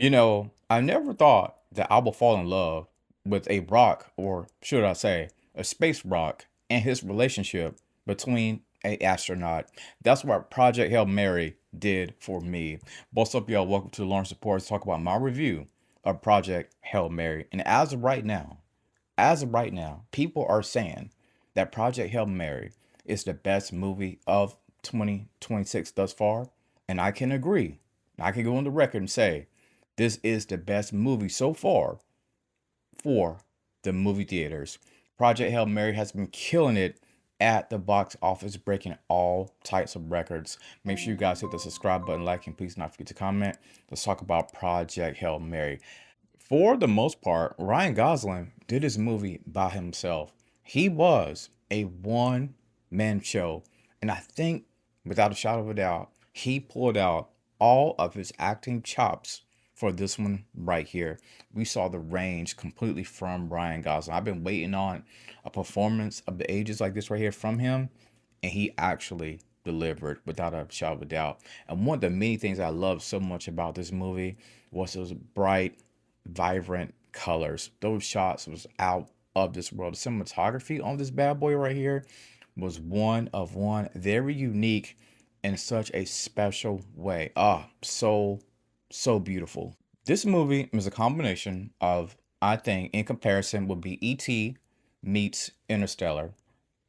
I never thought that I would fall in love with a rock, or should I say, a space rock, and his relationship between a astronaut. That's what Project Hail Mary did for me. What's up, y'all? Welcome to Lawrence Reports. Talk about my review of Project Hail Mary. And as of right now, people are saying that Project Hail Mary is the best movie of 2026 thus far, and I can agree. I can go on the record and say this is the best movie so far for the movie theaters. Project Hail Mary has been killing it at the box office, breaking all types of records. Make sure you guys hit the subscribe button, like, and please not forget to comment. Let's talk about Project Hail Mary. For the most part, Ryan Gosling did his movie by himself. He was a one man show. And I think, without a shadow of a doubt, he pulled out all of his acting chops for this one right here. We saw the range completely from Ryan Gosling. I've been waiting on a performance of the ages like this right here from him, and he actually delivered without a shadow of a doubt. And one of the many things I love so much about this movie was those bright, vibrant colors. Those shots was out of this world. The cinematography on this bad boy right here was one of one, very unique in such a special way. So beautiful. This movie is a combination of, I think, in comparison, would be E.T. meets Interstellar.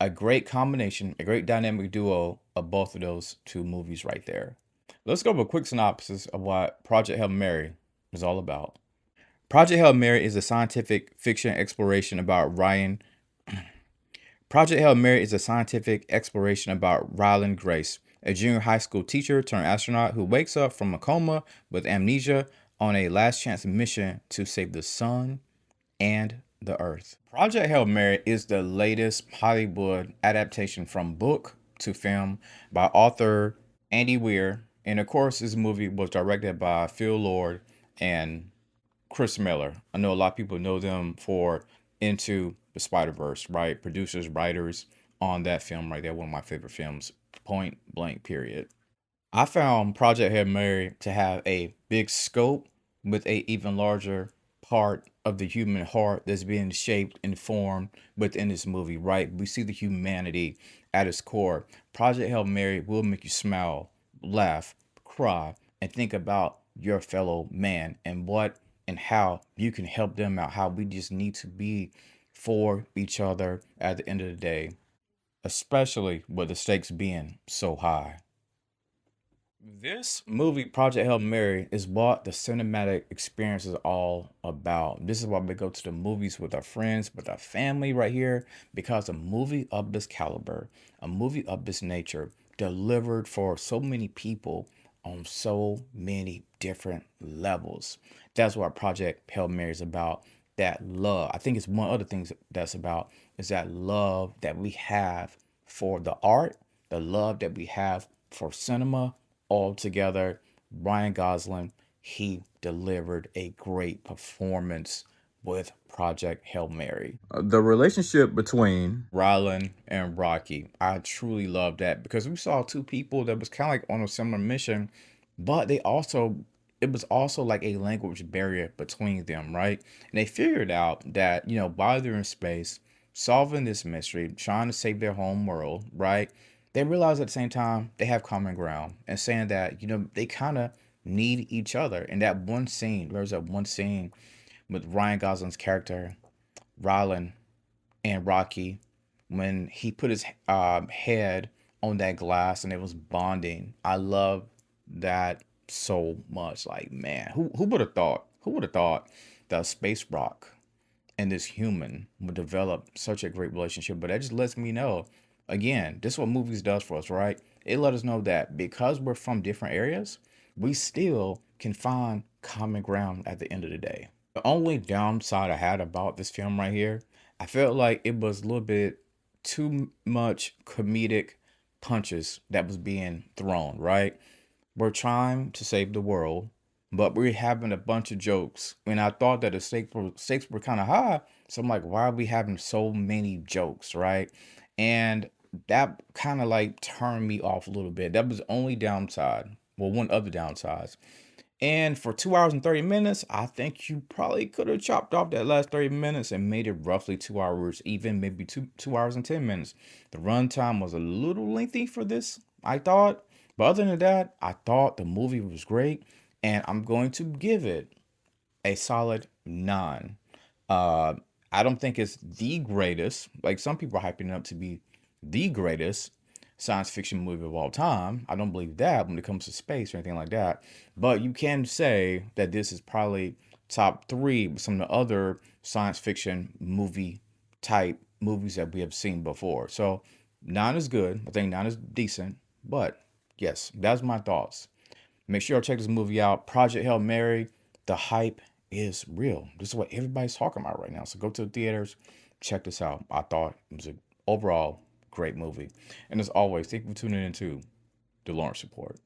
A great combination, a great dynamic duo of both of those two movies right there. Let's go over a quick synopsis of what Project Hail Mary is all about. Project Hail Mary is a scientific fiction exploration about Ryan. Project Hail Mary is a scientific exploration about Ryland Grace, a junior high school teacher turned astronaut who wakes up from a coma with amnesia on a last chance mission to save the sun and the earth. Project Hail Mary is the latest Hollywood adaptation from book to film by author Andy Weir. And of course, this movie was directed by Phil Lord and Chris Miller. I know a lot of people know them for Into the Spider-Verse, right? Producers, writers on that film right there. One of my favorite films, point blank, period. I found Project Hail Mary to have a big scope with a even larger part of the human heart that's being shaped and formed within this movie, right? We see the humanity at its core. Project Hail Mary will make you smile, laugh, cry, and think about your fellow man and what and how you can help them out, how we just need to be for each other at the end of the day, especially with the stakes being so high. This movie, Project Hail Mary, is what the cinematic experience is all about. This is why we go to the movies with our friends, with our family right here, because a movie of this caliber, a movie of this nature, delivered for so many people on so many different levels. That's what Project Hail Mary is about. That love. I think it's one other things that's about is that love that we have for the art, the love that we have for cinema altogether. Ryan Gosling, he delivered a great performance with Project Hail Mary. The relationship between Rylan and Rocky, I truly love that because we saw two people that was kind of like on a similar mission, but it was also like a language barrier between them, right? And they figured out that, while they're in space, solving this mystery, trying to save their home world, right? They realize at the same time they have common ground and saying that, they kind of need each other. And that one scene, there's that one scene with Ryan Gosling's character, Rylan and Rocky, when he put his head on that glass and it was bonding. I love that so much. Like, man, who would have thought? Who would have thought that a space rock and this human would develop such a great relationship? But that just lets me know, again, this is what movies does for us, right? It let us know that because we're from different areas, we still can find common ground at the end of the day. The only downside I had about this film right here, I felt like it was a little bit too much comedic punches that was being thrown, right? We're trying to save the world, but we're having a bunch of jokes. And I thought that the stakes were kind of high. So I'm like, why are we having so many jokes, right? And that kind of like turned me off a little bit. That was the only downside. Well, one of the downsides. And for 2 hours and 30 minutes, I think you probably could have chopped off that last 30 minutes and made it roughly 2 hours, even maybe 2 hours and 10 minutes. The runtime was a little lengthy for this, I thought. But other than that, I thought the movie was great. And I'm going to give it a solid 9. Uh, I don't think it's the greatest. Like some people are hyping it up to be the greatest science fiction movie of all time. I don't believe that when it comes to space or anything like that. But you can say that this is probably top three with some of the other science fiction movie type movies that we have seen before. So 9 is good. I think 9 is decent. But yes, that's my thoughts. Make sure you check this movie out. Project Hail Mary. The hype is real. This is what everybody's talking about right now. So go to the theaters, check this out. I thought it was an overall great movie. And as always, thank you for tuning into the Lawrence Report.